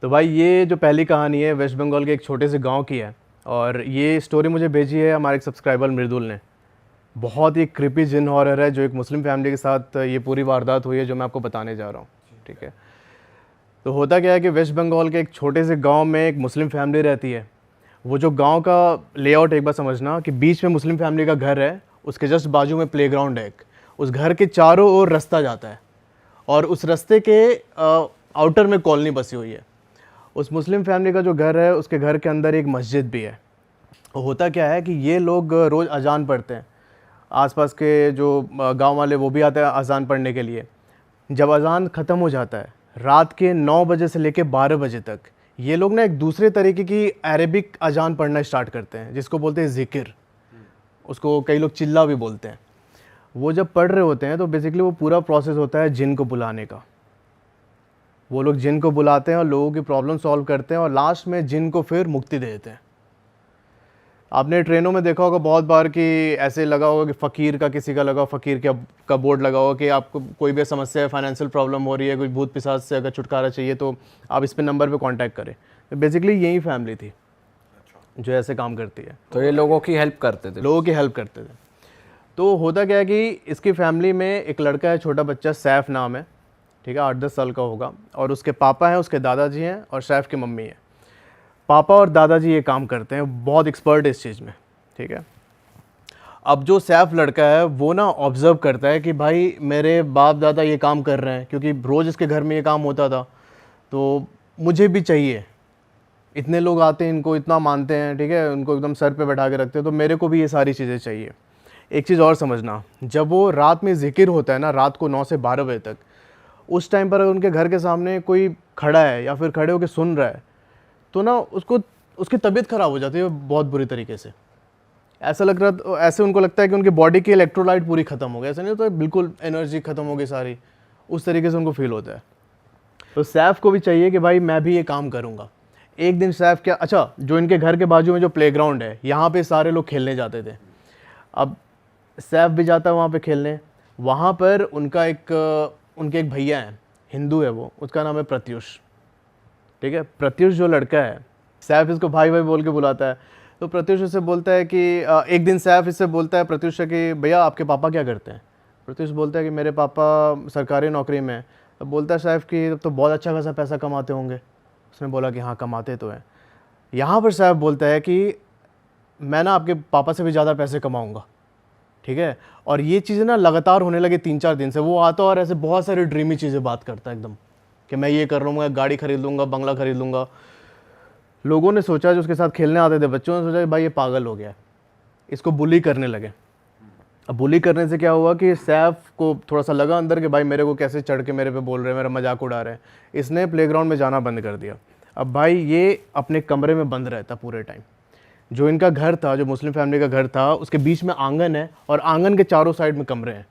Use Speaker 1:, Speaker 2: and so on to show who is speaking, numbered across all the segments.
Speaker 1: तो भाई ये जो पहली कहानी है वेस्ट बंगाल के एक छोटे से गांव की है, और ये स्टोरी मुझे भेजी है हमारे एक सब्सक्राइबर मृदुल ने। बहुत ही क्रिपी जिन हॉरर है जो एक मुस्लिम फैमिली के साथ ये पूरी वारदात हुई है, जो मैं आपको बताने जा रहा हूँ। ठीक है, तो होता क्या है कि वेस्ट बंगाल के एक छोटे से गांव में एक मुस्लिम फैमिली रहती है। वो जो गांव का लेआउट एक बार समझना कि बीच में मुस्लिम फैमिली का घर है, उसके जस्ट बाजू में प्लेग्राउंड है एक। उस घर के चारों ओर रास्ता जाता है और उस रास्ते के आउटर में कॉलोनी बसी हुई है। उस मुस्लिम फैमिली का जो घर है उसके घर के अंदर एक मस्जिद भी है। होता क्या है कि ये लोग रोज़ अजान पढ़ते हैं। आसपास के जो गांव वाले वो भी आते हैं अजान पढ़ने के लिए। जब अजान ख़त्म हो जाता है रात के 9 बजे से लेकर 12 बजे तक, ये लोग ना एक दूसरे तरीके की अरेबिक अजान पढ़ना स्टार्ट करते हैं, जिसको बोलते हैं ज़िक्र। उसको कई लोग चिल्ला भी बोलते हैं। वो जब पढ़ रहे होते हैं तो बेसिकली वो पूरा प्रोसेस होता है जिन को बुलाने का। वो लोग जिन को बुलाते हैं और लोगों की प्रॉब्लम सॉल्व करते हैं और लास्ट में जिन को फिर मुक्ति दे देते हैं। आपने ट्रेनों में देखा होगा बहुत बार कि ऐसे लगा होगा कि फ़कीर का किसी का लगा, फ़कीर का बोर्ड लगा होगा कि आपको कोई भी समस्या है, फाइनेंशियल प्रॉब्लम हो रही है, कोई भूत पिशाच से अगर छुटकारा चाहिए तो आप इस पे नंबर पे कांटेक्ट करें। तो बेसिकली यही फैमिली थी जो ऐसे काम करती है।
Speaker 2: तो ये लोगों की हेल्प करते थे?
Speaker 1: लोगों की हेल्प करते थे। तो होता क्या है कि इसकी फैमिली में एक लड़का है, छोटा बच्चा, सैफ नाम है। ठीक है, 8-10 साल का होगा। और उसके पापा हैं, उसके दादाजी हैं और सैफ की मम्मी है। पापा और दादाजी ये काम करते हैं, बहुत एक्सपर्ट है इस चीज़ में। ठीक है, अब जो सैफ लड़का है वो ना ऑब्ज़र्व करता है कि भाई मेरे बाप दादा ये काम कर रहे हैं, क्योंकि रोज़ इसके घर में ये काम होता था, तो मुझे भी चाहिए। इतने लोग आते हैं, इनको इतना मानते हैं, ठीक है, उनको एकदम सर पे बैठा के रखते हैं, तो मेरे को भी ये सारी चीज़ें चाहिए। एक चीज़ और समझना, जब वो रात में ज़िक्र होता है ना, रात को 9 से 12 बजे तक, उस टाइम पर अगर उनके घर के सामने कोई खड़ा है या फिर खड़े होकर सुन रहा है तो ना उसकी तबीयत ख़राब हो जाती है बहुत बुरी तरीके से। ऐसे उनको लगता है कि उनकी बॉडी की इलेक्ट्रोलाइट पूरी ख़त्म हो गई। ऐसा नहीं होता, बिल्कुल एनर्जी ख़त्म हो गई सारी, उस तरीके से उनको फील होता है। तो सैफ को भी चाहिए कि भाई मैं भी ये काम करूँगा। एक दिन सैफ क्या, अच्छा, जो इनके घर के बाजू में जो प्लेग्राउंड है, यहाँ पे सारे लोग खेलने जाते थे। अब सैफ भी जाता है वहाँ पे खेलने। वहाँ पर उनके एक भैया हैं, हिंदू है वो, उसका नाम है प्रत्युष। ठीक है, प्रत्युष जो लड़का है, सैफ इसको भाई भाई बोल के बुलाता है। तो प्रत्युष उससे बोलता है कि एक दिन सैफ इससे बोलता है प्रत्युष से कि भैया आपके पापा क्या करते हैं। प्रत्युष बोलता है कि मेरे पापा सरकारी नौकरी में हैं। तो बोलता है सैफ कि तब तो बहुत अच्छा खासा पैसा कमाते होंगे। उसने बोला कि हाँ कमाते तो हैं। यहाँ पर सैफ बोलता है कि मैं ना आपके पापा से भी ज़्यादा पैसे कमाऊँगा। ठीक है, और ये चीज़ें ना लगातार होने लगे 3-4 दिन से। वो आता और ऐसे बहुत सारी ड्रीमी चीज़ें बात करता है एकदम, कि मैं ये कर लूँगा, गाड़ी खरीद लूँगा, बंगला खरीद लूँगा। लोगों ने सोचा, जो उसके साथ खेलने आते थे बच्चों ने सोचा कि भाई ये पागल हो गया है, इसको बुली करने लगे। अब बुली करने से क्या हुआ कि सैफ को थोड़ा सा लगा अंदर कि भाई मेरे को कैसे चढ़ के मेरे पे बोल रहे हैं, मेरा मजाक उड़ा रहे हैं। इसने प्लेग्राउंड में जाना बंद कर दिया। अब भाई ये अपने कमरे में बंद रहता पूरे टाइम। जो इनका घर था, जो मुस्लिम फैमिली का घर था, उसके बीच में आंगन है और आंगन के चारों साइड में कमरे हैं।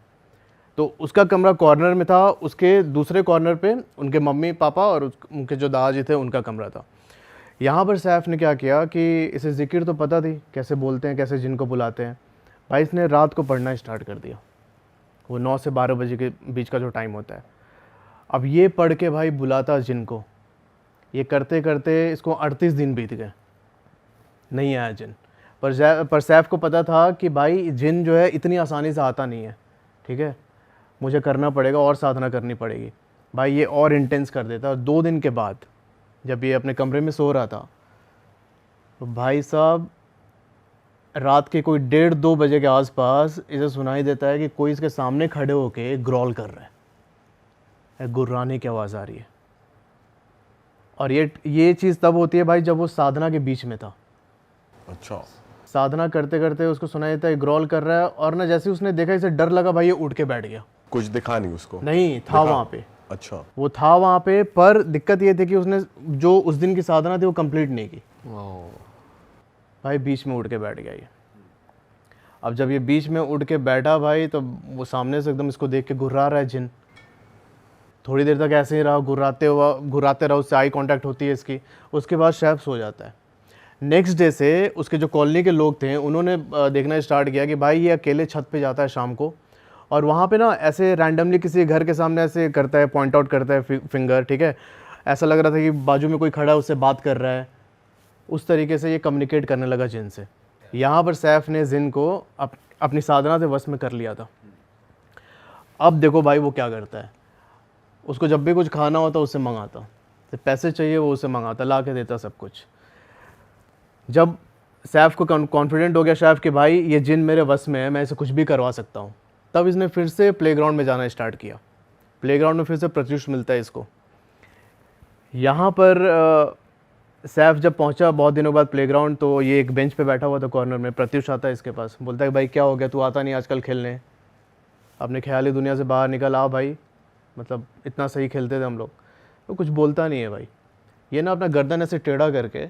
Speaker 1: तो उसका कमरा कॉर्नर में था, उसके दूसरे कॉर्नर पे उनके मम्मी पापा और उनके जो दादाजी थे उनका कमरा था। यहाँ पर सैफ ने क्या किया कि इसे ज़िक्र तो पता थी कैसे बोलते हैं, कैसे जिनको बुलाते हैं। भाई इसने रात को पढ़ना स्टार्ट कर दिया, वो 9 से 12 बजे के बीच का जो टाइम होता है। अब ये पढ़ के भाई बुलाता जिनको, ये करते करते इसको 38 दिन बीत गए, नहीं आया जिन। पर सैफ को पता था कि भाई जिन जो है इतनी आसानी से आता नहीं है। ठीक है, मुझे करना पड़ेगा और साधना करनी पड़ेगी। भाई ये और इंटेंस कर देता। और 2 दिन के बाद जब ये अपने कमरे में सो रहा था, तो भाई साहब रात के कोई 1:30-2 बजे के आसपास इसे सुनाई देता है कि कोई इसके सामने खड़े होके ग्रॉल कर रहा है, गुर्राने की आवाज़ आ रही है। और ये चीज़ तब होती है भाई जब वो साधना के बीच में था।
Speaker 3: अच्छा,
Speaker 1: साधना करते करते उसको सुनाई देता है ग्रॉल कर रहा है, और ना जैसे उसने देखा इसे डर लगा, भाई ये उठ के बैठ गया।
Speaker 3: कुछ दिखा नहीं उसको?
Speaker 1: नहीं था वहाँ पे।
Speaker 3: अच्छा,
Speaker 1: वो था वहाँ पे, पर दिक्कत ये थी कि उसने जो उस दिन की साधना थी वो कंप्लीट नहीं की। भाई बीच में उठ के बैठ गया ये। अब जब ये बीच में उठ के बैठा भाई, तो वो सामने से एकदम इसको देख के घुर्रा रहा है जिन। थोड़ी देर तक ऐसे ही रहा, घुराते रहा, उससे आई कांटेक्ट होती है इसकी। उसके बाद सैफ सो जाता है। नेक्स्ट डे से उसके जो कॉलोनी के लोग थे उन्होंने देखना स्टार्ट किया कि भाई ये अकेले छत पे जाता है शाम को, और वहाँ पे ना ऐसे रैंडमली किसी घर के सामने ऐसे करता है, पॉइंट आउट करता है फिंगर। ठीक है, ऐसा लग रहा था कि बाजू में कोई खड़ा है उससे बात कर रहा है, उस तरीके से ये कम्युनिकेट करने लगा जिन से। यहाँ पर सैफ ने जिन को अपनी साधना से वश में कर लिया था। अब देखो भाई वो क्या करता है, उसको जब भी कुछ खाना होता उससे मंगाता, तो पैसे चाहिए वो उससे मंगाता, ला के देता सब कुछ। जब सैफ को कॉन्फिडेंट हो गया सैफ कि भाई ये जिन मेरे वश में है, मैं इसे कुछ भी करवा सकता हूँ, तब इसने फिर से प्लेग्राउंड में जाना स्टार्ट किया। प्लेग्राउंड में फिर से प्रत्युष मिलता है इसको। यहाँ पर सैफ जब पहुँचा बहुत दिनों बाद प्लेग्राउंड, तो ये एक बेंच पे बैठा हुआ था कॉर्नर में। प्रत्युष आता है इसके पास, बोलता है भाई क्या हो गया, तू आता नहीं आजकल खेलने, अपने ख्याली दुनिया से बाहर निकल आ भाई, मतलब इतना सही खेलते थे हम लोग। तो कुछ बोलता नहीं है भाई। ये ना अपना गर्दन ऐसे टेढ़ा करके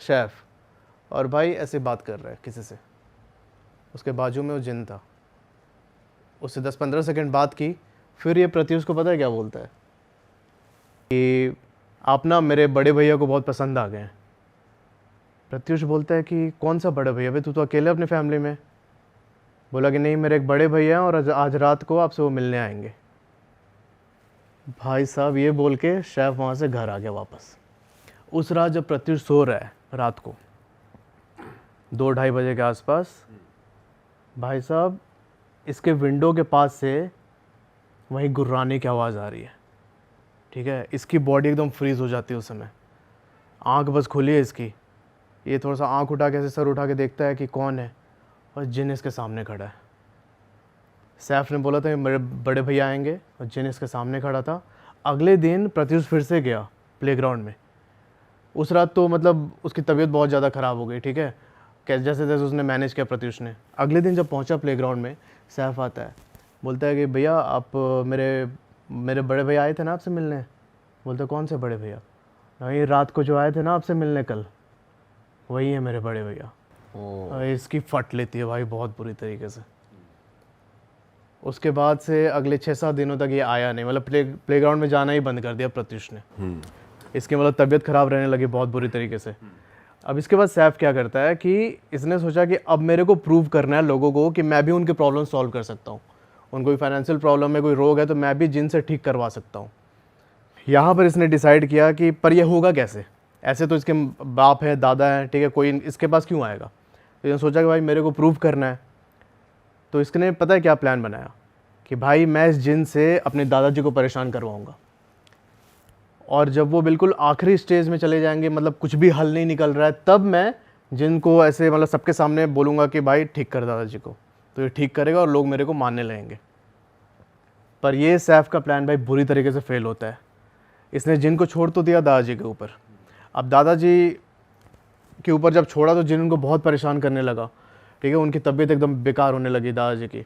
Speaker 1: सैफ, और भाई ऐसे बात कर रहा है किसी से। उसके बाजू में वो जिन था, उससे 10-15 सेकंड बात की। फिर ये प्रत्युष को पता है क्या बोलता है कि आप ना मेरे बड़े भैया को बहुत पसंद आ गए हैं। प्रत्युष बोलता है कि कौन सा बड़े भैया, भाई तू तो अकेले अपनी फैमिली में। बोला कि नहीं, मेरे एक बड़े भैया हैं और आज रात को आपसे वो मिलने आएंगे। भाई साहब ये बोल के सैफ वहाँ से घर आ गया वापस। उस रात जब प्रत्युष सो रहा है रात को 2-2:30 बजे के आसपास, भाई साहब इसके विंडो के पास से वहीं गुर्राने की आवाज़ आ रही है। ठीक है, इसकी बॉडी एकदम फ्रीज हो जाती है उस समय। आँख बस खुली है इसकी, ये थोड़ा सा आँख उठा के ऐसे सर उठा के देखता है कि कौन है, और जिन इसके सामने खड़ा है। सैफ ने बोला था मेरे बड़े भैया आएंगे, और जिन इसके सामने खड़ा था। अगले दिन प्रत्युष फिर से गया प्लेग्राउंड में। उस रात तो मतलब उसकी तबीयत बहुत ज़्यादा ख़राब हो गई। ठीक है, कैसे जैसे जैसे उसने मैनेज किया प्रत्युष ने। अगले दिन जब पहुंचा प्लेग्राउंड में, सैफ आता है, बोलता है कि भैया आप मेरे बड़े भैया आए थे ना आपसे मिलने। बोलते कौन से बड़े भैया? नहीं, रात को जो आए थे ना आपसे मिलने कल, वही है मेरे बड़े भैया। इसकी फट लेती है भाई बहुत बुरी तरीके से। उसके बाद से अगले 6-7 दिनों तक ये आया नहीं, मतलब प्लेग्राउंड में जाना ही बंद कर दिया प्रत्युष ने। इसकी मतलब तबीयत ख़राब रहने लगी बहुत बुरी तरीके से। अब इसके बाद सैफ क्या करता है कि इसने सोचा कि अब मेरे को प्रूव करना है लोगों को कि मैं भी उनके प्रॉब्लम सॉल्व कर सकता हूँ। उनको कोई फाइनेंशियल प्रॉब्लम है, कोई रोग है, तो मैं भी जिन से ठीक करवा सकता हूँ। यहाँ पर इसने डिसाइड किया कि पर यह होगा कैसे, ऐसे तो इसके बाप है, दादा है, ठीक है, कोई इसके पास क्यों आएगा। तो इसने सोचा कि भाई मेरे को प्रूव करना है। तो इसने पता है क्या प्लान बनाया कि भाई मैं इस जिन से अपने दादाजी को परेशान करवाऊँगा, और जब वो बिल्कुल आखिरी स्टेज में चले जाएंगे, मतलब कुछ भी हल नहीं निकल रहा है, तब मैं जिनको ऐसे मतलब सबके सामने बोलूँगा कि भाई ठीक कर दादाजी को, तो ये ठीक करेगा और लोग मेरे को मानने लगेंगे। पर ये सैफ का प्लान भाई बुरी तरीके से फेल होता है। इसने जिन को छोड़ तो दिया दादाजी के ऊपर। अब दादाजी के ऊपर जब छोड़ा तो जिन उनको बहुत परेशान करने लगा। ठीक है, उनकी तबीयत एकदम बेकार होने लगी दादाजी की।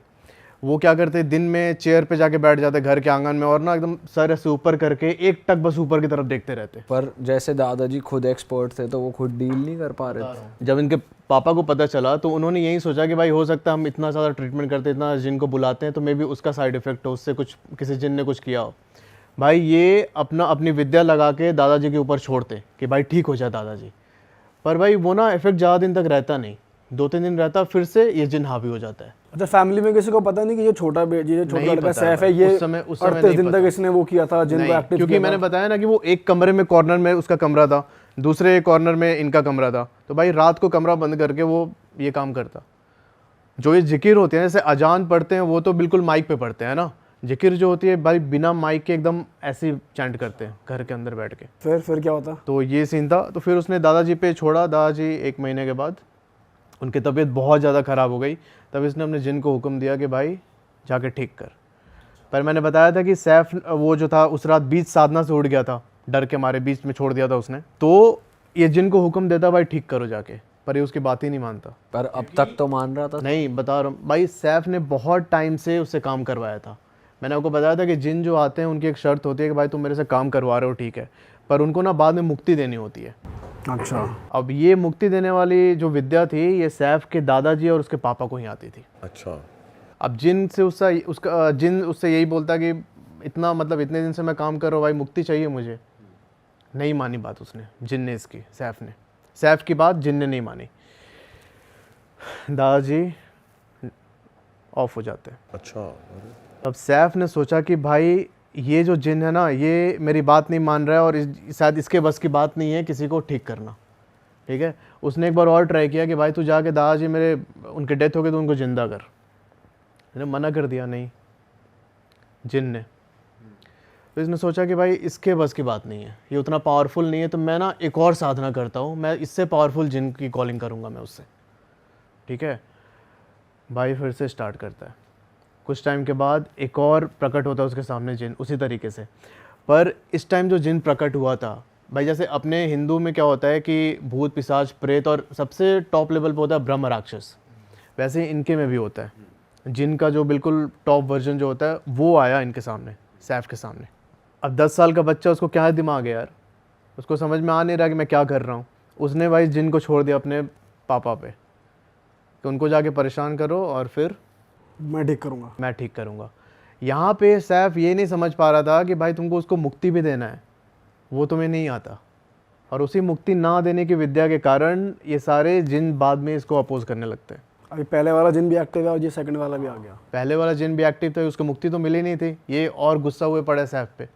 Speaker 1: वो क्या करते, दिन में चेयर पे जाके बैठ जाते घर के आंगन में, और ना एकदम सर ऐसे ऊपर करके एक टक बस ऊपर की तरफ देखते रहते।
Speaker 2: पर जैसे दादाजी खुद एक्सपर्ट थे तो वो खुद डील नहीं कर पा रहे थे।
Speaker 1: जब इनके पापा को पता चला तो उन्होंने यही सोचा कि भाई हो सकता है हम इतना ज़्यादा ट्रीटमेंट करते, इतना जिन को बुलाते हैं, तो मे भी उसका साइड इफेक्ट हो, उससे कुछ किसी जिन ने कुछ किया हो। भाई ये अपनी विद्या लगा के दादाजी के ऊपर छोड़ते कि भाई ठीक हो जाए दादाजी। पर भाई वो ना इफेक्ट ज़्यादा दिन तक रहता नहीं, 2-3 दिन रहता, फिर से ये जिन हावी हो जाता है।
Speaker 4: अच्छा, फैमिली में किसी को पता नहीं कि ये छोटा लड़का सैफ है, ये
Speaker 1: उस समय
Speaker 4: 38 दिन तक इसने वो किया था जिन को एक्टिव,
Speaker 1: क्योंकि मैंने बताया ना कि वो एक कमरे में कॉर्नर में उसका कमरा था, दूसरे कॉर्नर में इनका कमरा था। तो भाई रात को कमरा बंद करके वो ये काम करता। जो ये जिक्र होते हैं जैसे अजान पढ़ते हैं, वो तो बिल्कुल माइक पे पढ़ते हैं ना। जिक्र जो होती है भाई बिना माइक के एकदम ऐसे चैंट करते हैं घर के अंदर बैठ के।
Speaker 4: फिर क्या होता?
Speaker 1: तो ये सीन था। तो फिर उसने दादाजी पे छोड़ा। दादाजी 1 महीने के बाद उनकी तबीयत बहुत ज़्यादा ख़राब हो गई। तब इसने अपने जिन को हुक्म दिया कि भाई जाके ठीक कर। पर मैंने बताया था कि सैफ वो जो था उस रात बीच साधना से उड़ गया था, डर के मारे बीच में छोड़ दिया था उसने। तो ये जिन को हुक्म देता भाई ठीक करो जाके, पर ये उसकी बात ही नहीं मानता।
Speaker 2: पर अब तक तो मान रहा था।
Speaker 1: नहीं, बता रहा हूँ भाई, सैफ ने बहुत टाइम से उससे काम करवाया था। मैंने आपको बताया था कि जिन जो आते हैं उनकी एक शर्त होती है कि भाई तुम मेरे से काम करवा रहे हो ठीक है, पर उनको ना बाद में मुक्ति देनी होती है।
Speaker 4: अच्छा,
Speaker 1: अब ये मुक्ति देने वाली जो विद्या थी ये सैफ के दादाजी और उसके पापा को ही आती थी।
Speaker 3: अच्छा।
Speaker 1: अब जिन से जिन उससे यही बोलता कि इतना मतलब इतने दिन से मैं काम कर रहा हूँ भाई, मुक्ति चाहिए मुझे। नहीं मानी बात उसने, जिन ने इसकी, सैफ की बात जिन ने नहीं मानी। दादाजी ऑफ हो जाते हैं।
Speaker 3: अच्छा।
Speaker 1: अब सैफ ने सोचा कि भाई ये जो जिन है ना, ये मेरी बात नहीं मान रहा है और शायद इसके बस की बात नहीं है किसी को ठीक करना, ठीक है। उसने एक बार और ट्राई किया कि भाई तू जाके दादाजी मेरे उनकी डेथ हो गई तो उनको ज़िंदा कर। मैंने मना कर दिया, नहीं, जिन ने। तो इसने सोचा कि भाई इसके बस की बात नहीं है, ये उतना पावरफुल नहीं है, तो मैं ना एक और साधना करता हूँ, मैं इससे पावरफुल जिन की कॉलिंग करूँगा मैं उससे, ठीक है। भाई फिर से स्टार्ट करता है। कुछ टाइम के बाद एक और प्रकट होता है उसके सामने जिन, उसी तरीके से। पर इस टाइम जो जिन प्रकट हुआ था भाई, जैसे अपने हिंदू में क्या होता है कि भूत पिशाच प्रेत और सबसे टॉप लेवल पे होता है ब्रह्म राक्षस, वैसे ही इनके में भी होता है। जिन का जो बिल्कुल टॉप वर्जन जो होता है वो आया इनके सामने, सैफ के सामने। अब 10 साल का बच्चा, उसको क्या दिमाग है यार, उसको समझ में आ नहीं रहा कि मैं क्या कर रहा हूँ। उसने भाई जिन को छोड़ दिया अपने पापा पे कि उनको जाके परेशान करो और फिर
Speaker 4: मैं ठीक करूँगा।
Speaker 1: यहाँ पे सैफ ये नहीं समझ पा रहा था कि भाई तुमको उसको मुक्ति भी देना है, वो तुम्हें नहीं आता। और उसी मुक्ति ना देने की विद्या के कारण ये सारे जिन बाद में इसको अपोज करने लगते हैं।
Speaker 4: अभी पहले वाला जिन भी एक्टिव है और ये सेकंड वाला भी आ गया।
Speaker 1: पहले वाला जिन भी एक्टिव था, उसको मुक्ति तो मिली नहीं थी, ये और गुस्सा हुए पड़े सैफ पे,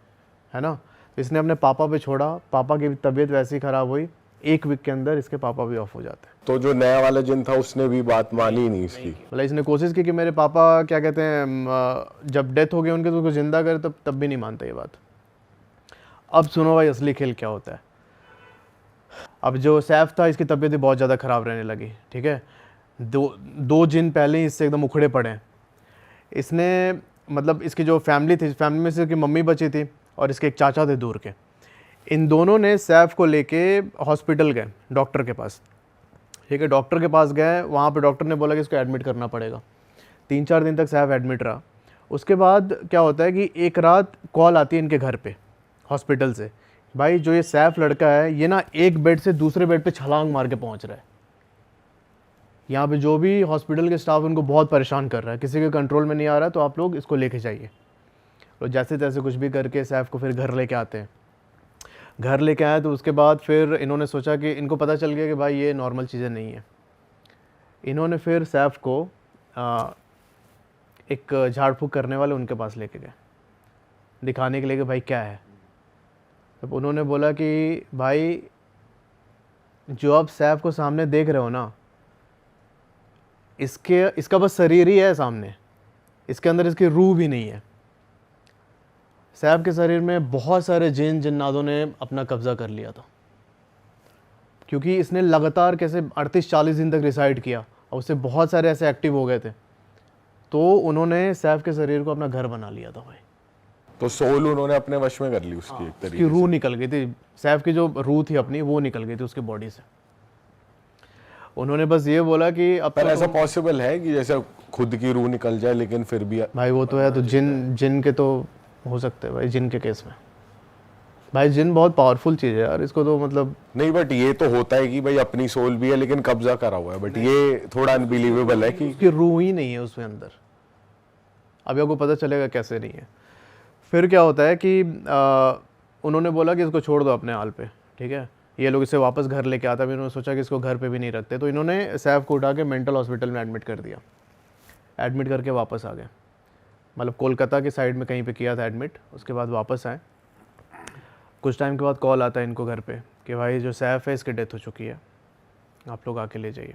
Speaker 1: है ना। तो इसने अपने पापा पे छोड़ा, पापा की तबीयत वैसी ख़राब हुई, 1 वीक के अंदर इसके पापा भी ऑफ हो जाते हैं।
Speaker 3: तो जो नया वाला जिन था उसने भी बात मानी नहीं इसकी।
Speaker 1: मतलब इसने कोशिश की कि मेरे पापा क्या कहते हैं, जब डेथ हो गई उनके तो उसको ज़िंदा करे, तब भी नहीं मानता ये बात। अब सुनो भाई असली खेल क्या होता है। अब जो सैफ था, इसकी तबीयत भी बहुत ज़्यादा ख़राब रहने लगी, ठीक है। दो जिन पहले ही इससे एकदम उखड़े पड़े हैं। इसने मतलब इसकी जो फैमिली थी, फैमिली में से इसकी मम्मी बची थी और इसके एक चाचा थे दूर के। इन दोनों ने सैफ को लेके हॉस्पिटल गए, डॉक्टर के पास, ठीक है। डॉक्टर के पास गए, वहाँ पे डॉक्टर ने बोला कि इसको एडमिट करना पड़ेगा। 3-4 दिन तक सैफ एडमिट रहा। उसके बाद क्या होता है कि एक रात कॉल आती है इनके घर पे हॉस्पिटल से, भाई जो ये सैफ लड़का है ये ना एक बेड से दूसरे बेड पे छलांग मार के पहुँच रहा है। यहाँ पे जो भी हॉस्पिटल के स्टाफ उनको बहुत परेशान कर रहा है, किसी के कंट्रोल में नहीं आ रहा है, तो आप लोग इसको लेके जाइए। तो जैसे तैसे कुछ भी करके सैफ को फिर घर लेके आते हैं। घर लेके आए तो उसके बाद फिर इन्होंने सोचा कि इनको पता चल गया कि भाई ये नॉर्मल चीज़ें नहीं है। इन्होंने फिर सैफ को एक झाड़ फूँक करने वाले उनके पास लेके गए, दिखाने के लिए कि भाई क्या है। तब उन्होंने बोला कि भाई जो आप सैफ को सामने देख रहे हो ना, इसका बस शरीर ही है सामने, इसके अंदर इसकी रूह भी नहीं है। सैफ के शरीर में बहुत सारे जिन जिन्नातों ने अपना कब्जा कर लिया था, क्योंकि इसने लगातार कैसे 38-40 दिन तक रिसाइड किया और उससे बहुत सारे ऐसे एक्टिव हो गए थे, तो उन्होंने सैफ के शरीर को अपना घर बना लिया था भाई।
Speaker 3: तो सोल उन्होंने अपने वश में कर ली उसकी एक तरीके
Speaker 1: उसकी रूह निकल गई थी, सैफ की जो रूह थी अपनी वो निकल गई थी उसकी बॉडी से। उन्होंने बस ये बोला कि अब
Speaker 3: पर ऐसा पॉसिबल है कि जैसे खुद की रूह निकल जाए लेकिन फिर भी
Speaker 1: भाई वो तो है, तो जिन के तो हो सकते हैं भाई, जिन के केस में भाई जिन बहुत पावरफुल चीज़ है यार, इसको तो मतलब
Speaker 3: नहीं। बट ये तो होता है कि भाई अपनी सोल भी है लेकिन कब्जा करा हुआ है, बट ये थोड़ा अनबिलीवेबल है कि
Speaker 1: उसकी रूह ही नहीं है उसमें अंदर। अभी आपको पता चलेगा कैसे नहीं है। फिर क्या होता है कि उन्होंने बोला कि इसको छोड़ दो अपने हाल पे, ठीक है। ये लोग इसे वापस घर लेके आता है, इन्होंने सोचा कि इसको घर पे भी नहीं रखते, तो इन्होंने सैफ को उठा के मेंटल हॉस्पिटल में एडमिट कर दिया। एडमिट करके वापस आ गए, मतलब कोलकाता के साइड में कहीं पे किया था एडमिट। उसके बाद वापस आए। कुछ टाइम के बाद कॉल आता है इनको घर पे कि भाई जो सैफ है इसकी डेथ हो चुकी है, आप लोग आके ले जाइए।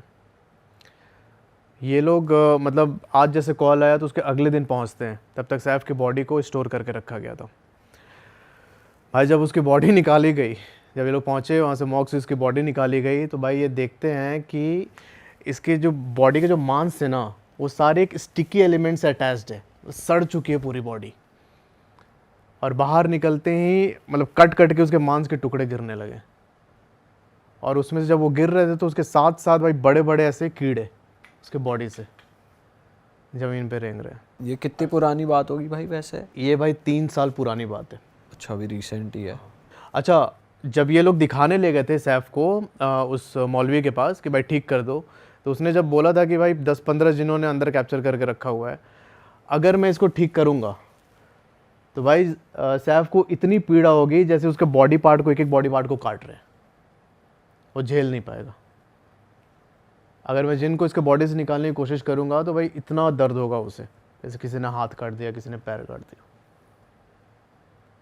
Speaker 1: ये लोग मतलब आज जैसे कॉल आया तो उसके अगले दिन पहुंचते हैं, तब तक सैफ की बॉडी को स्टोर करके रखा गया था। भाई जब उसकी बॉडी निकाली गई, जब ये लोग पहुँचे वहाँ से मॉर्ग से इसकी बॉडी निकाली गई, तो भाई ये देखते हैं कि इसके जो बॉडी के जो मांस है ना, वो सारे एक स्टिकी एलिमेंट से अटैच्ड है, सड़ चुकी है पूरी बॉडी। और बाहर निकलते ही मतलब कट कट के उसके मांस के टुकड़े गिरने लगे, और उसमें से जब वो गिर रहे थे तो उसके साथ साथ भाई बड़े बड़े ऐसे कीड़े उसके बॉडी से ज़मीन पे रेंग रहे हैं।
Speaker 2: ये कितनी पुरानी बात होगी भाई वैसे?
Speaker 1: ये भाई 3 साल पुरानी बात है।
Speaker 2: अच्छा, अभी रिसेंट ही है।
Speaker 1: अच्छा, जब ये लोग दिखाने ले गए थे सैफ को उस मौलवी के पास कि भाई ठीक कर दो, तो उसने जब बोला था कि भाई 10-15 जिन्हों ने अंदर कैप्चर करके रखा हुआ है, अगर मैं इसको ठीक करूँगा तो भाई सैफ को इतनी पीड़ा होगी जैसे उसके बॉडी पार्ट को, एक एक बॉडी पार्ट को काट रहे हैं, वो झेल नहीं पाएगा। अगर मैं जिन को इसके बॉडी से निकालने की कोशिश करूँगा तो भाई इतना दर्द होगा उसे, जैसे किसी ने हाथ काट दिया, किसी ने पैर काट दिया।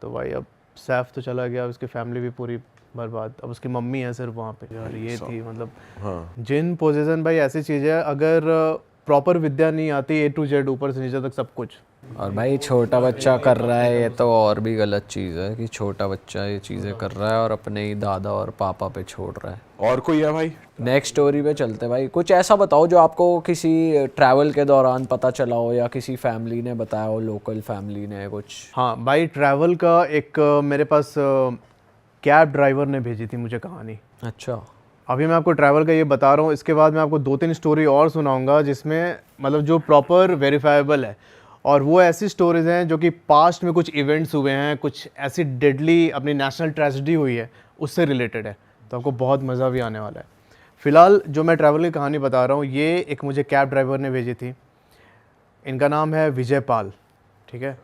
Speaker 1: तो भाई अब सैफ तो चला गया, उसकी फैमिली भी पूरी बर्बाद, अब उसकी मम्मी है सिर्फ वहाँ पे यार। ये थी मतलब
Speaker 3: हाँ
Speaker 1: जिन पोजीशन भाई ऐसी चीज़ है, अगर प्रॉपर विद्या नहीं आती A to Z ऊपर से नीचे तक सब कुछ।
Speaker 2: और भाई छोटा बच्चा कर रहा है ये तो और भी गलत चीज़ है कि छोटा बच्चा ये चीज़ें कर रहा है और अपने ही दादा और पापा पे छोड़ रहा है।
Speaker 3: और कोई है भाई?
Speaker 2: नेक्स्ट स्टोरी पे चलते हैं भाई। कुछ ऐसा बताओ जो आपको किसी ट्रैवल के दौरान पता चला हो या किसी फैमिली ने बताया हो, लोकल फैमिली ने कुछ।
Speaker 1: हाँ भाई, ट्रैवल का एक मेरे पास कैब ड्राइवर ने भेजी थी मुझे कहानी।
Speaker 2: अच्छा।
Speaker 1: अभी मैं आपको ट्रैवल का ये बता रहा हूँ, इसके बाद मैं आपको 2-3 स्टोरी और सुनाऊंगा जिसमें मतलब जो प्रॉपर वेरीफाइबल है, और वो ऐसी स्टोरीज हैं जो कि पास्ट में कुछ इवेंट्स हुए हैं, कुछ ऐसी डेडली अपनी नेशनल ट्रेजेडी हुई है उससे रिलेटेड है, तो आपको बहुत मज़ा भी आने वाला है। फ़िलहाल जो मैं ट्रैवल की कहानी बता रहा हूँ ये एक मुझे कैब ड्राइवर ने भेजी थी। इनका नाम है विजय पाल, ठीक है।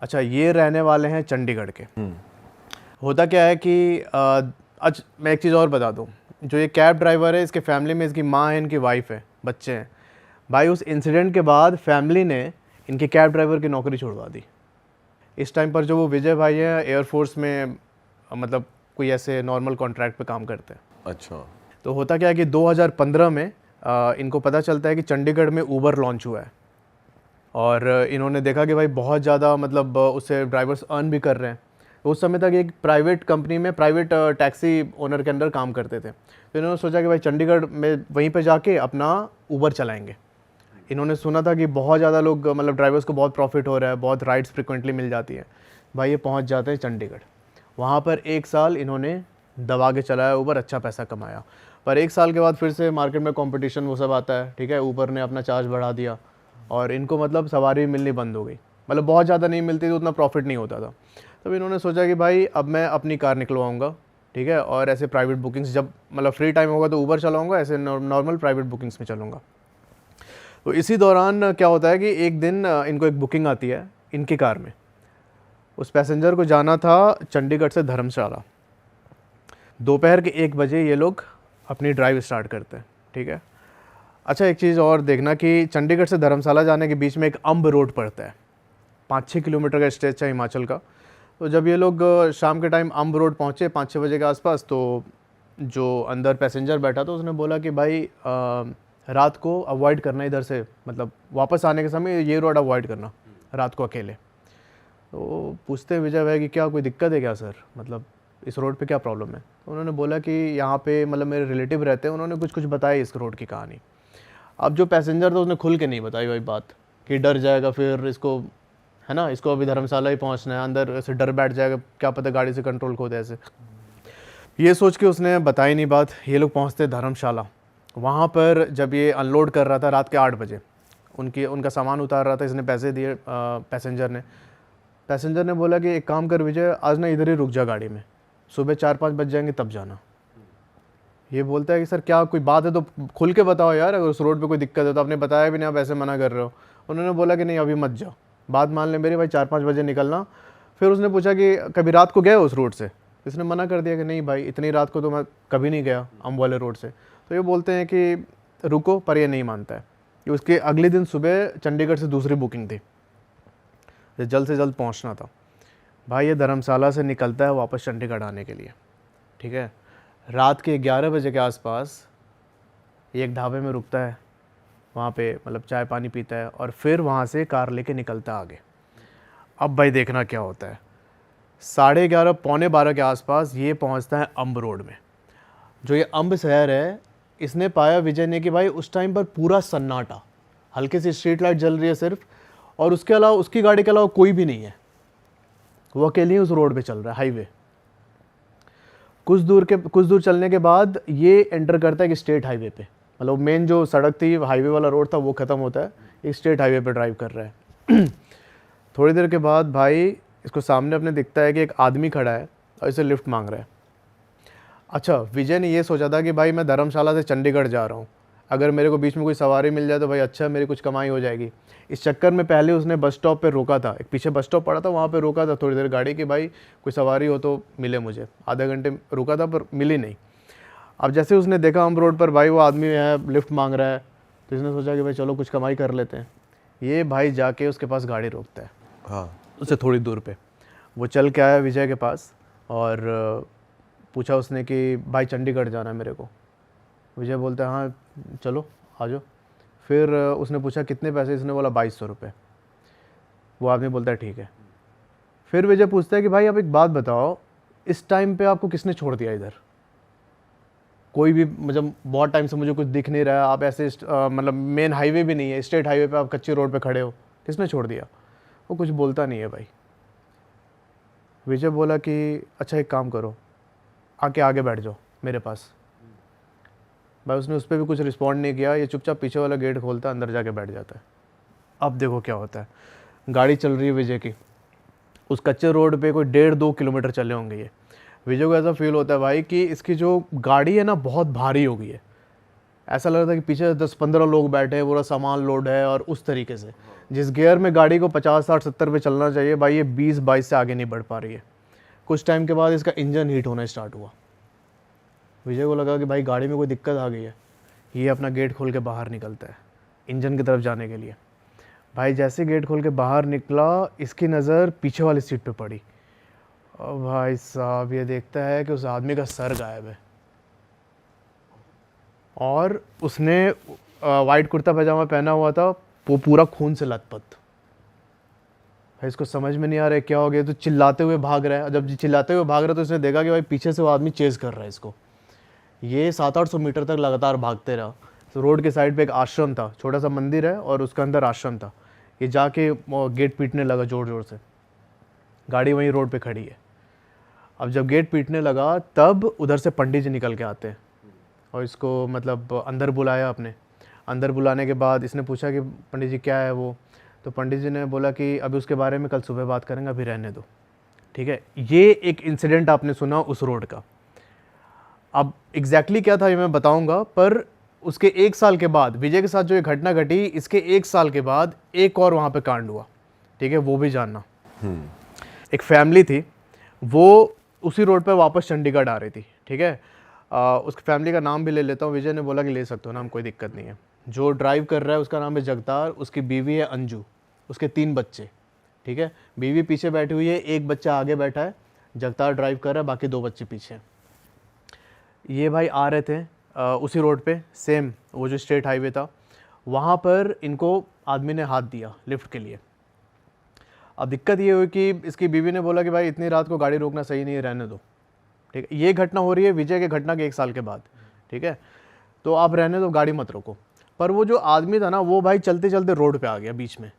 Speaker 1: अच्छा, ये रहने वाले हैं चंडीगढ़ के। होता क्या है कि आज मैं एक चीज़ और बता दूँ, जो ये कैब ड्राइवर है इसके फैमिली में इसकी माँ है, इनकी वाइफ है, बच्चे हैं। भाई उस इंसिडेंट के बाद फैमिली ने इनके कैब ड्राइवर की नौकरी छुड़वा दी। इस टाइम पर जो वो विजय भाई हैं एयरफोर्स में मतलब कोई ऐसे नॉर्मल कॉन्ट्रैक्ट पे काम करते हैं।
Speaker 3: अच्छा।
Speaker 1: तो होता क्या है कि 2015 में इनको पता चलता है कि चंडीगढ़ में ऊबर लॉन्च हुआ है, और इन्होंने देखा कि भाई बहुत ज़्यादा मतलब उससे ड्राइवर्स अर्न भी कर रहे हैं। तो उस समय तक एक प्राइवेट कंपनी में प्राइवेट टैक्सी ओनर के अंडर काम करते थे। तो इन्होंने सोचा कि भाई चंडीगढ़ में वहीं पे जाके अपना ऊबर चलाएंगे। इन्होंने सुना था कि बहुत ज़्यादा लोग मतलब ड्राइवर्स को बहुत प्रॉफिट हो रहा है, बहुत राइड्स फ्रिक्वेंटली मिल जाती है। भाई ये पहुंच जाते हैं चंडीगढ़। वहाँ पर 1 साल इन्होंने दबा के चलाया ऊबर, अच्छा पैसा कमाया। पर 1 साल के बाद फिर से मार्केट में कंपटीशन वो सब आता है, ठीक है। ऊबर ने अपना चार्ज बढ़ा दिया और इनको मतलब सवारी मिलनी बंद हो गई, मतलब बहुत ज़्यादा नहीं मिलती तो उतना प्रॉफिट नहीं होता था। तब इन्होंने सोचा कि भाई अब मैं अपनी कार निकलवाऊँगा, ठीक है, और ऐसे प्राइवेट बुकिंग्स जब मतलब फ्री टाइम होगा तो ऊबर चलाऊँगा, ऐसे नॉर्मल प्राइवेट बुकिंग्स में चलूँगा। तो इसी दौरान क्या होता है कि एक दिन इनको एक बुकिंग आती है इनकी कार में। उस पैसेंजर को जाना था चंडीगढ़ से धर्मशाला। दोपहर के 1 बजे ये लोग अपनी ड्राइव स्टार्ट करते हैं, ठीक है। अच्छा, एक चीज़ और देखना कि चंडीगढ़ से धर्मशाला जाने के बीच में एक अम्ब रोड पड़ता है, 5-6 किलोमीटर का स्ट्रेच है हिमाचल का। तो जब ये लोग शाम के टाइम अम्ब रोड पहुँचे 5-6 बजे के आसपास, तो जो अंदर पैसेंजर बैठा था उसने बोला कि भाई रात को अवॉइड करना इधर से, मतलब वापस आने के समय ये रोड अवॉइड करना रात को अकेले। तो पूछते हैं विजय भाई कि क्या कोई दिक्कत है क्या सर, मतलब इस रोड पे क्या प्रॉब्लम है। तो उन्होंने बोला कि यहाँ पे मतलब मेरे रिलेटिव रहते हैं, उन्होंने कुछ बताया इस रोड की कहानी। अब जो पैसेंजर था उसने खुल के नहीं बताई भाई बात, कि डर जाएगा फिर इसको, है ना, इसको अभी धर्मशाला ही पहुँचना है, अंदर ऐसे डर बैठ जाएगा, क्या पता गाड़ी से कंट्रोल खो दे ऐसे। ये सोच के उसने बताई नहीं बात। ये लोग पहुँचते धर्मशाला। वहाँ पर जब ये अनलोड कर रहा था रात के 8 बजे, उनका सामान उतार रहा था, इसने पैसे दिए पैसेंजर ने बोला कि एक काम कर विजय, आज ना इधर ही रुक जा गाड़ी में, सुबह 4-5 बज जाएंगे तब जाना। ये बोलता है कि सर क्या कोई बात है तो खुल के बताओ यार, अगर उस रोड पे कोई दिक्कत है तो आपने बताया भी नहीं, आप ऐसे मना कर रहे हो। उन्होंने बोला कि नहीं अभी मत जाओ, बात मान ले मेरी भाई, 4-5 बजे निकलना। फिर उसने पूछा कि कभी रात को गए उस रोड से? इसने मना कर दिया कि नहीं भाई, इतनी रात को तो मैं कभी नहीं गया अम्ब वाले रोड से। तो ये बोलते हैं कि रुको, पर ये नहीं मानता है। कि उसके अगले दिन सुबह चंडीगढ़ से दूसरी बुकिंग थी, जल्द से जल्द पहुंचना था। भाई ये धर्मशाला से निकलता है वापस चंडीगढ़ आने के लिए, ठीक है। रात के 11 बजे के आसपास ये एक ढाबे में रुकता है, वहाँ पे मतलब चाय पानी पीता है और फिर वहाँ से कार लेके निकलता है आगे। अब भाई देखना क्या होता है, 11:30 पौने 12 के आसपास ये पहुँचता है अम्ब रोड में। जो ये अम्ब शहर है, इसने पाया विजय ने कि भाई उस टाइम पर पूरा सन्नाटा, हल्के सी स्ट्रीट लाइट जल रही है सिर्फ, और उसके अलावा उसकी गाड़ी के अलावा कोई भी नहीं है। वो अकेले ही उस रोड पे चल रहा है, हाईवे। कुछ दूर चलने के बाद ये एंटर करता है कि स्टेट हाईवे पे, मतलब मेन जो सड़क थी हाईवे वाला रोड था वो ख़त्म होता है, एक स्टेट हाईवे पे ड्राइव कर रहा है। थोड़ी देर के बाद भाई इसको सामने अपने दिखता है कि एक आदमी खड़ा है और इसे लिफ्ट मांग रहा है। अच्छा, विजय ने ये सोचा था कि भाई मैं धर्मशाला से चंडीगढ़ जा रहा हूँ, अगर मेरे को बीच में कोई सवारी मिल जाए तो भाई अच्छा, मेरी कुछ कमाई हो जाएगी। इस चक्कर में पहले उसने बस स्टॉप पे रोका था, एक पीछे बस स्टॉप पड़ा था, वहाँ पे रोका था थोड़ी देर गाड़ी कि भाई कोई सवारी हो तो मिले मुझे। आधे घंटे रुका था पर मिली नहीं। अब जैसे उसने देखा हम रोड पर भाई वो आदमी है लिफ्ट मांग रहा है, तो इसने सोचा कि भाई चलो कुछ कमाई कर लेते हैं। ये भाई जाके उसके पास गाड़ी रोकता है,
Speaker 3: हाँ,
Speaker 1: उससे थोड़ी दूर पे। वो चल के आया विजय के पास और पूछा उसने कि भाई चंडीगढ़ जाना है मेरे को। विजय बोलता है हाँ चलो आ जाओ। फिर उसने पूछा कितने पैसे, इसने बोला 2200 रुपये। वो आदमी बोलता है ठीक है। फिर विजय पूछता है कि भाई आप एक बात बताओ, इस टाइम पे आपको किसने छोड़ दिया इधर? कोई भी मतलब बहुत टाइम से मुझे कुछ दिख नहीं रहा है, आप ऐसे मतलब मेन हाईवे भी नहीं है, स्टेट हाईवे पे आप कच्ची रोड पे खड़े हो, किसने छोड़ दिया? वो कुछ बोलता नहीं है भाई। विजय बोला कि अच्छा एक काम करो, आके आगे बैठ जाओ मेरे पास। भाई उसने उस पर भी कुछ रिस्पॉन्ड नहीं किया, ये चुपचाप पीछे वाला गेट खोलता है, अंदर जाके बैठ जाता है। अब देखो क्या होता है, गाड़ी चल रही है विजय की, उस कच्चे रोड पे कोई 1.5-2 किलोमीटर चले होंगे ये। विजय को ऐसा फील होता है भाई कि इसकी जो गाड़ी है ना बहुत भारी हो गई है। ऐसा लग रहा था कि पीछे 10-15 लोग बैठे हैं, पूरा सामान लोड है, और उस तरीके से जिस गियर में गाड़ी को 50-60-70 पे चलना चाहिए भाई ये 20-22 से आगे नहीं बढ़ पा रही है। कुछ टाइम के बाद इसका इंजन हीट होना स्टार्ट हुआ। विजय को लगा कि भाई गाड़ी में कोई दिक्कत आ गई है। ये अपना गेट खोल के बाहर निकलता है इंजन की तरफ जाने के लिए। भाई जैसे गेट खोल के बाहर निकला, इसकी नज़र पीछे वाली सीट पे पड़ी और भाई साहब ये देखता है कि उस आदमी का सर गायब है और उसने वाइट कुर्ता पैजामा पहना हुआ था, वो पूरा खून से लथपथ। भाई इसको समझ में नहीं आ रहा है क्या हो गया, तो चिल्लाते हुए भाग रहा है। जब चिल्लाते हुए भाग रहा है तो इसने देखा कि भाई पीछे से वो आदमी चेज़ कर रहा है इसको। ये 700-800 मीटर तक लगातार भागते रहा। तो रोड के साइड पे एक आश्रम था, छोटा सा मंदिर है और उसके अंदर आश्रम था। ये जाके गेट पीटने लगा ज़ोर ज़ोर से। गाड़ी वहीं रोड पे खड़ी है। अब जब गेट पीटने लगा तब उधर से पंडित जी निकल के आते हैं और इसको मतलब अंदर बुलाया अपने। अंदर बुलाने के बाद इसने पूछा कि पंडित जी क्या है वो? तो पंडित जी ने बोला कि अभी उसके बारे में कल सुबह बात करेंगे, अभी रहने दो। ठीक है, ये एक इंसिडेंट आपने सुना उस रोड का। अब एग्जैक्टली क्या था ये मैं बताऊंगा, पर उसके 1 साल के बाद विजय के साथ जो ये घटना घटी, इसके 1 साल के बाद एक और वहाँ पे कांड हुआ। ठीक है, वो भी जानना। एक फैमिली थी, वो उसी रोड पे वापस चंडीगढ़ आ रही थी। ठीक है, उस फैमिली का नाम भी ले लेता हूँ। विजय ने बोला कि ले सकते हो नाम, कोई दिक्कत नहीं है। जो ड्राइव कर रहा है उसका नाम है जगतार, उसकी बीवी है अंजू, उसके 3 बच्चे। ठीक है, बीवी पीछे बैठी हुई है, एक बच्चा आगे बैठा है, जगतार ड्राइव कर रहा है, बाकी 2 बच्चे पीछे। ये भाई आ रहे थे उसी रोड पे, सेम वो जो स्टेट हाईवे था, वहाँ पर इनको आदमी ने हाथ दिया लिफ्ट के लिए। अब दिक्कत ये हुई कि इसकी बीवी ने बोला कि भाई इतनी रात को गाड़ी रोकना सही नहीं है, रहने दो। ठीक है, ये घटना हो रही है विजय के घटना के 1 साल के बाद। ठीक है, तो आप रहने दो, गाड़ी मत रोको। पर वो जो आदमी था ना, वो भाई चलते चलते रोड पे आ गया बीच में।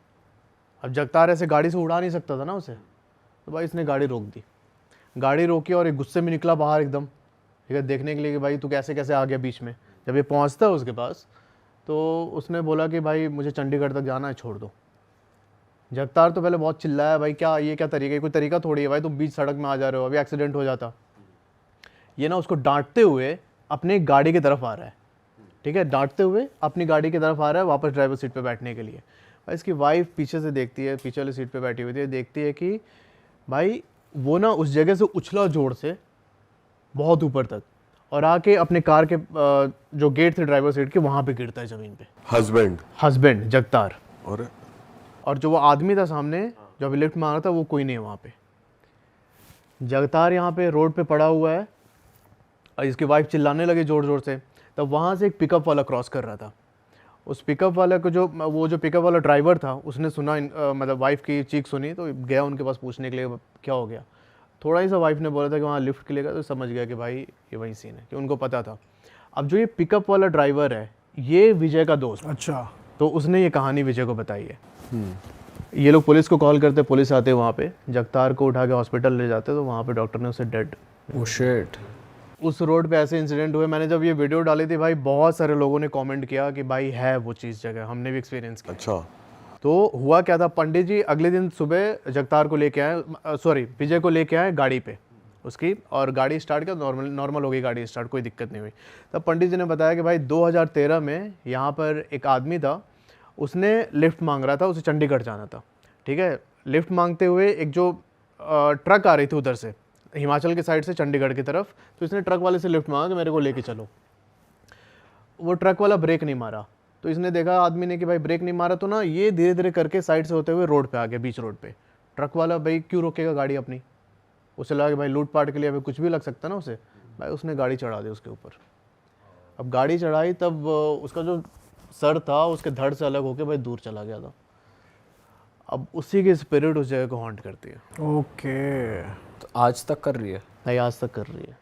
Speaker 1: अब जगतार ऐसे गाड़ी से उड़ा नहीं सकता था ना उसे, तो भाई इसने गाड़ी रोक दी। गाड़ी रोकी और एक गुस्से में निकला बाहर एकदम। ठीक है, देखने के लिए कि भाई तू कैसे कैसे आ गया बीच में। जब ये पहुंचता है उसके पास तो उसने बोला कि भाई मुझे चंडीगढ़ तक जाना है, छोड़ दो। जगतार तो पहले बहुत चिल्लाया, भाई क्या ये क्या तरीका है, कोई तरीका थोड़ी है भाई, तुम बीच सड़क में आ जा रहे हो, अभी एक्सीडेंट हो जाता। ये ना उसको डांटते हुए अपनी गाड़ी की तरफ आ रहा है। ठीक है, डांटते हुए अपनी गाड़ी की तरफ आ रहा है वापस ड्राइवर सीट पे बैठने के लिए। भाई इसकी वाइफ पीछे से देखती है, पीछे वाली सीट पे बैठी हुई थी, देखती है कि भाई वो ना उस जगह से उछला जोर से बहुत ऊपर तक और आके अपने कार के जो गेट थे ड्राइवर सीट के, वहाँ पे गिरता है ज़मीन पे। हस्बैंड जगतार। और जो वो आदमी था सामने जो अभी लिफ्ट मांग रहा था, वो कोई नहीं है वहाँ पे। जगतार यहाँ पे रोड पे पड़ा हुआ है और इसकी वाइफ चिल्लाने लगी ज़ोर ज़ोर से। तब वहाँ से एक पिकअप वाला क्रॉस कर रहा था। उस पिकअप वाला को जो पिकअप वाला ड्राइवर था, उसने सुना मतलब वाइफ की चीख सुनी, तो गया उनके पास पूछने के लिए क्या हो गया। थोड़ा ही सा वाइफ ने बोला था कि वहाँ लिफ्ट के लिए गया, तो समझ गया कि भाई ये वही सीन है, कि उनको पता था। अब जो ये पिकअप वाला ड्राइवर है, ये विजय का दोस्त।
Speaker 4: अच्छा,
Speaker 1: तो उसने ये कहानी विजय को बताई है। ये लोग पुलिस को कॉल करते, पुलिस आते वहाँ पे, जगतार को उठा के हॉस्पिटल ले जाते, तो वहाँ पे डॉक्टर ने उसे डेड।
Speaker 2: Oh shit.
Speaker 1: उस रोड पे ऐसे इंसिडेंट हुए। मैंने जब ये वीडियो डाली थी भाई, बहुत सारे लोगों ने कमेंट किया कि भाई है वो चीज़ जगह, हमने भी एक्सपीरियंस किया।
Speaker 3: अच्छा,
Speaker 1: तो हुआ क्या था, पंडित जी अगले दिन सुबह जगतार को लेके आए, सॉरी विजय को लेके आए गाड़ी पे उसकी, और गाड़ी स्टार्ट किया, नॉर्मल हो गई गाड़ी स्टार्ट, कोई दिक्कत नहीं हुई। तब पंडित जी ने बताया कि भाई 2013 में यहाँ पर एक आदमी था, उसने लिफ्ट मांग रहा था, उसे चंडीगढ़ जाना था। ठीक है, लिफ्ट मांगते हुए एक जो ट्रक आ रही थी उधर से, हिमाचल के साइड से चंडीगढ़ की तरफ, तो इसने ट्रक वाले से लिफ्ट मांगा कि मेरे को लेके चलो। वो ट्रक वाला ब्रेक नहीं मारा, तो इसने देखा आदमी ने कि भाई ब्रेक नहीं मारा, तो ना ये धीरे धीरे करके साइड से होते हुए रोड पे आ गया, बीच रोड पे। ट्रक वाला भाई क्यों रोकेगा गाड़ी अपनी, उसे लगा कि भाई लूट पाट के लिए अभी कुछ भी लग सकता है ना उसे, भाई उसने गाड़ी चढ़ा दी उसके ऊपर। अब गाड़ी चढ़ाई तब उसका जो सर था उसके धड़ से अलग होके भाई दूर चला गया था। अब उसी की स्पिरिट उस जगह को हॉन्ट करती है।
Speaker 4: ओके।
Speaker 2: तो आज तक कर रही है?
Speaker 1: नहीं, आज तक कर रही है।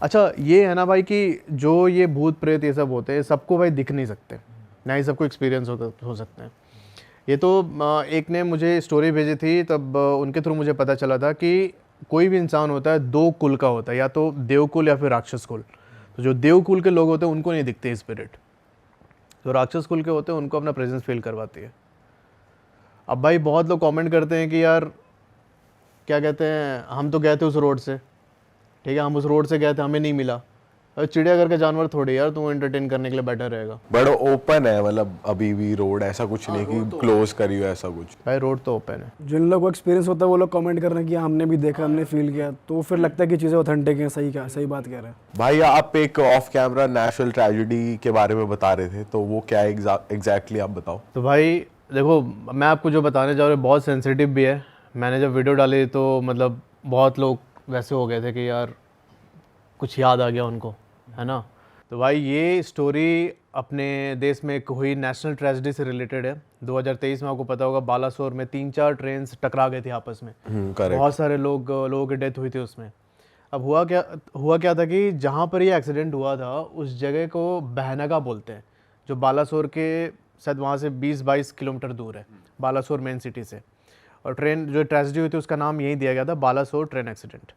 Speaker 1: अच्छा ये है ना भाई कि जो ये भूत प्रेत ये सब होते हैं सबको भाई दिख नहीं सकते, ना ही सबको एक्सपीरियंस हो सकते हैं। ये तो एक ने मुझे स्टोरी भेजी थी, तब उनके थ्रू मुझे पता चला था कि कोई भी इंसान होता है दो कुल का होता है, या तो देवकुल या फिर राक्षस कुल। तो जो देवकुल के लोग होते हैं उनको नहीं दिखते स्पिरिट, जो राक्षस कुल के होते हैं उनको अपना प्रेजेंस फील करवाती है। अब भाई बहुत लोग कमेंट करते हैं कि यार क्या कहते हैं, हम तो गए थे उस रोड से, ठीक है, हम उस रोड से गए थे, हमें नहीं मिला। अरे चिड़ियाघर के जानवर थोड़ी यार तुम एंटरटेन करने के लिए बैठा रहेगा।
Speaker 3: बड़ा ओपन है, मतलब अभी भी रोड, ऐसा कुछ नहीं कि क्लोज करी हो ऐसा कुछ।
Speaker 1: भाई रोड तो ओपन है।
Speaker 4: जिन लोगों को एक्सपीरियंस होता है वो लोग कमेंट कर रहे हैं कि हमने भी देखा, हमने फील किया, तो फिर लगता है कि चीज़ें ऑथेंटिक हैं। सही बात कह रहे हैं
Speaker 3: भाई। आप एक ऑफ कैमरा नेशनल ट्रेजेडी के बारे में बता रहे थे, तो वो क्या एग्जैक्टली आप बताओ।
Speaker 1: तो भाई देखो, मैं आपको जो बताने जा रहा हूँ बहुत सेंसिटिव भी है। मैंने जब वीडियो डाली तो मतलब बहुत लोग वैसे हो गए थे कि यार कुछ याद आ गया उनको, है ना। तो भाई ये स्टोरी अपने देश में एक हुई नेशनल ट्रेजेडी से रिलेटेड है। 2023 में आपको पता होगा बालासोर में 3-4 ट्रेन टकरा गई थी आपस में,
Speaker 3: करेक्ट।
Speaker 1: बहुत सारे लोगों की डेथ हुई थी उसमें। अब हुआ क्या था कि जहाँ पर ये एक्सीडेंट हुआ था उस जगह को बहनगा बोलते हैं, जो बालासोर के शायद वहाँ से 20-22 किलोमीटर दूर है, बालासोर मेन सिटी से। और ट्रेन जो ट्रेजेडी हुई थी उसका नाम यही दिया गया था, बालासोर ट्रेन एक्सीडेंट।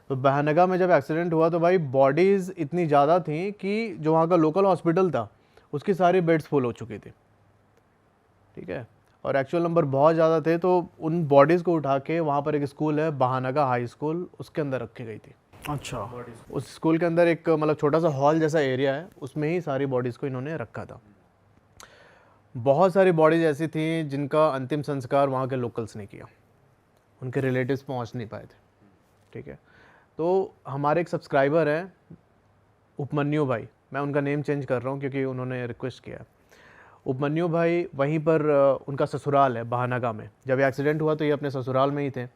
Speaker 1: तो बहनगा में जब एक्सीडेंट हुआ तो भाई बॉडीज़ इतनी ज़्यादा थी कि जो वहाँ का लोकल हॉस्पिटल था उसकी सारी बेड्स फुल हो चुकी थी, ठीक है, और एक्चुअल नंबर बहुत ज़्यादा थे। तो उन बॉडीज़ को उठा के वहाँ पर एक स्कूल है बहनगा हाई स्कूल, उसके अंदर रखी गई थी।
Speaker 4: अच्छा।
Speaker 1: उस स्कूल के अंदर एक मतलब छोटा सा हॉल जैसा एरिया है, उसमें ही सारी बॉडीज़ को इन्होंने रखा था। बहुत सारी बॉडीज़ ऐसी थी जिनका अंतिम संस्कार वहाँ के लोकल्स ने किया, उनके रिलेटिव्स पहुँच नहीं पाए थे, ठीक है। तो हमारे एक सब्सक्राइबर हैं उपमन्यु भाई, मैं उनका नेम चेंज कर रहा हूँ क्योंकि उन्होंने रिक्वेस्ट किया है। उपमन्यु भाई वहीं पर उनका ससुराल है बहनगा में। जब ये एक्सीडेंट हुआ तो ये अपने ससुराल में ही थे।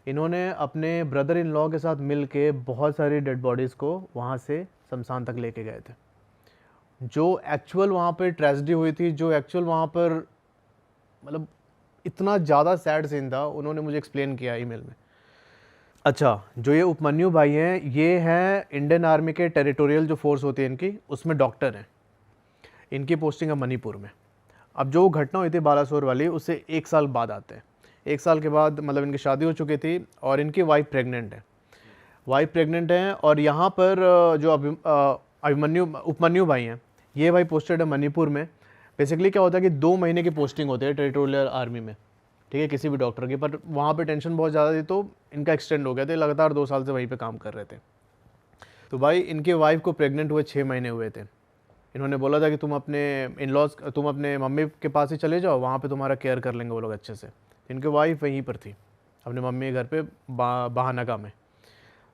Speaker 1: इन्होंने अपने ब्रदर इन लॉ के साथ मिल के बहुत सारी डेड बॉडीज़ को वहाँ से शमशान तक लेके गए थे। जो एक्चुअल वहाँ पर ट्रेजेडी हुई थी, जो एक्चुअल वहाँ पर मतलब इतना ज़्यादा सैड सीन था, उन्होंने मुझे एक्सप्लेन किया ईमेल में। अच्छा, जो ये उपमन्यु भाई हैं ये हैं इंडियन आर्मी के टेरिटोरियल जो फोर्स होती है इनकी, उसमें डॉक्टर हैं। इनकी पोस्टिंग है मणिपुर में। अब जो घटना हुई थी बालासोर वाली उससे 1 साल बाद आते हैं। 1 साल के बाद मतलब इनकी शादी हो चुकी थी और इनकी वाइफ प्रेग्नेंट है। और यहाँ पर जो उपमन्यु भाई हैं ये भाई पोस्टेड है मणिपुर में। बेसिकली क्या होता है कि 2 महीने की पोस्टिंग होती है टेरिटोरियल आर्मी में, ठीक है, किसी भी डॉक्टर की। पर वहाँ पे टेंशन बहुत ज़्यादा थी तो इनका एक्सटेंड हो गया था, लगातार 2 साल से वहीं पे काम कर रहे थे। तो भाई इनके वाइफ को प्रेग्नेंट हुए 6 महीने हुए थे। इन्होंने बोला था कि तुम अपने मम्मी के पास ही चले जाओ, वहाँ पे तुम्हारा केयर कर लेंगे वो लोग अच्छे से। इनके वाइफ वहीं पर थी अपने मम्मी के घर पे बहनगा में।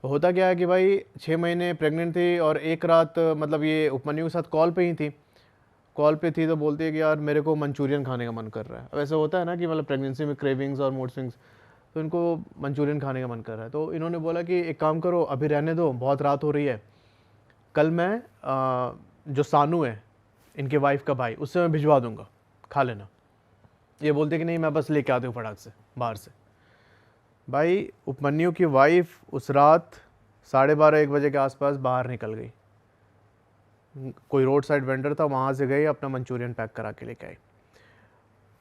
Speaker 1: तो होता क्या है कि भाई 6 महीने प्रेग्नेंट थी और एक रात मतलब ये उपमन्यु के साथ कॉल पे थी तो बोलती है कि यार मेरे को मंचूरियन खाने का मन कर रहा है। अब ऐसा होता है ना कि मतलब प्रेगनेंसी में क्रेविंग्स और मूड स्विंग्स, तो इनको मंचूरियन खाने का मन कर रहा है। तो इन्होंने बोला कि एक काम करो, अभी रहने दो, बहुत रात हो रही है, कल मैं जो सानू है इनके वाइफ का भाई, उससे मैं भिजवा दूंगा, खा लेना। ये बोलते कि नहीं मैं बस लेके आती हूँ फटाक से बाहर से। भाई उपमन्यु की वाइफ उस रात 12:30-1 बजे के आसपास बाहर निकल गई। कोई रोड साइड वेंडर था, वहाँ से गई, अपना मंचूरियन पैक करा के लेके आई।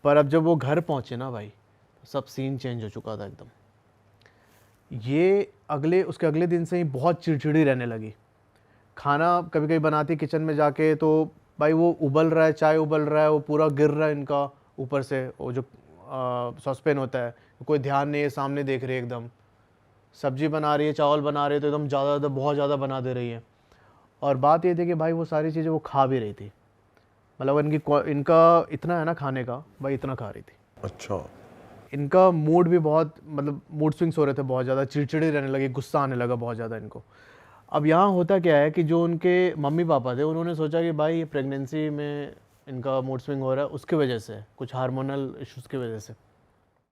Speaker 1: पर अब जब वो घर पहुँचे ना भाई, सब सीन चेंज हो चुका था एकदम। ये उसके अगले दिन से ही बहुत चिड़चिड़ी रहने लगी। खाना कभी कभी बनाती किचन में जाके तो भाई वो उबल रहा है, चाय उबल रहा है, वो पूरा गिर रहा है इनका ऊपर से, वो जो सॉसपेन होता है, कोई ध्यान नहीं है, सामने देख रही है एकदम। सब्जी बना रही है, चावल बना रही है, तो एकदम बहुत ज़्यादा बना दे रही है। और बात ये थी कि भाई वो सारी चीज़ें वो खा भी रही थी, मतलब इनका इतना है ना खाने का, भाई इतना खा रही थी।
Speaker 3: अच्छा।
Speaker 1: इनका मूड भी बहुत मतलब मूड स्विंग्स हो रहे थे, बहुत ज़्यादा चिड़चिड़ी रहने लगी, गुस्सा आने लगा बहुत ज़्यादा इनको। अब यहाँ होता क्या है कि जो उनके मम्मी पापा थे उन्होंने सोचा कि भाई प्रेगनेंसी में इनका मूड स्विंग हो रहा है, उसकी वजह से कुछ हार्मोनल इश्यूज़ की वजह से।